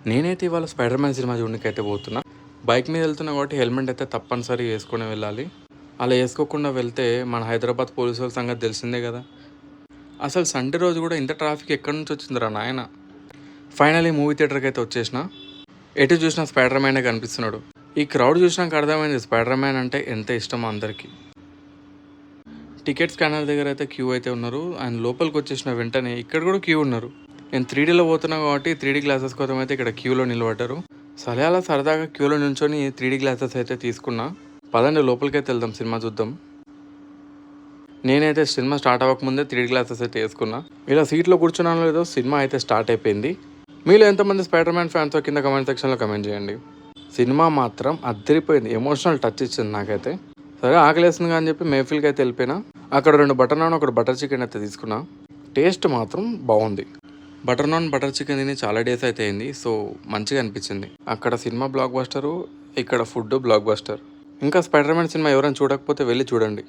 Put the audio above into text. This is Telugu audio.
నేనైతే ఇవాళ స్పైడర్ మ్యాన్ సినిమా చూడడానికైతే పోతున్నా. బైక్ మీద వెళ్తున్నా కాబట్టి హెల్మెట్ అయితే తప్పనిసరి వేసుకొని వెళ్ళాలి. అలా వేసుకోకుండా వెళ్తే మన హైదరాబాద్ పోలీసు వాళ్ళ సంగతి తెలిసిందే కదా. అసలు సండే రోజు కూడా ఇంత ట్రాఫిక్ ఎక్కడి నుంచి వచ్చిందిరా నాయన. ఫైనలీ మూవీ థియేటర్కి అయితే వచ్చేసిన. ఎటు చూసినా స్పైడర్ మ్యానే కనిపిస్తున్నాడు. ఈ క్రౌడ్ చూసినాక అర్థమైంది స్పైడర్ మ్యాన్ అంటే ఎంత ఇష్టమో అందరికీ. టికెట్ స్కానర్ దగ్గర అయితే క్యూ అయితే ఉన్నారు. అండ్ లోపలికి వచ్చేసిన వెంటనే ఇక్కడ కూడా క్యూ ఉన్నారు. నేను 3Dలో పోతున్నా కాబట్టి 3D గ్లాసెస్ కోసం అయితే ఇక్కడ క్యూలో నిలబడ్డారు. సరే అలా సరదాగా క్యూలో నిల్చొని 3D గ్లాసెస్ అయితే తీసుకున్నా. పదండి లోపలికైతే వెళ్దాం, సినిమా చూద్దాం. నేనైతే సినిమా స్టార్ట్ అవ్వకముందే 3D గ్లాసెస్ అయితే వేసుకున్నా. ఇలా సీట్లో కూర్చున్నానో లేదో సినిమా అయితే స్టార్ట్ అయిపోయింది. మీలో ఎంతమంది స్పైడర్ మ్యాన్ ఫ్యాన్స్ కింద కమెంట్ సెక్షన్లో కమెంట్ చేయండి. సినిమా మాత్రం అద్దరిపోయింది, ఎమోషనల్ టచ్ ఇచ్చింది నాకైతే. సరే ఆకలేస్తుంది అని చెప్పి మేఫిల్కి అయితే వెళ్ళిపోయినా. అక్కడ 2 బటర్ నాన్, 1 బటర్ చికెన్ అయితే తీసుకున్నా. టేస్ట్ మాత్రం బాగుంది. బటర్ నాన్ బటర్ చికెన్ తిని చాలా డేస్ అయితే అయింది, సో మంచిగా అనిపించింది. అక్కడ సినిమా బ్లాక్ బస్టరు, ఇక్కడ ఫుడ్ బ్లాక్ బస్టర్. ఇంకా స్పైడర్ మ్యాన్ సినిమా ఎవరైనా చూడకపోతే వెళ్ళి చూడండి.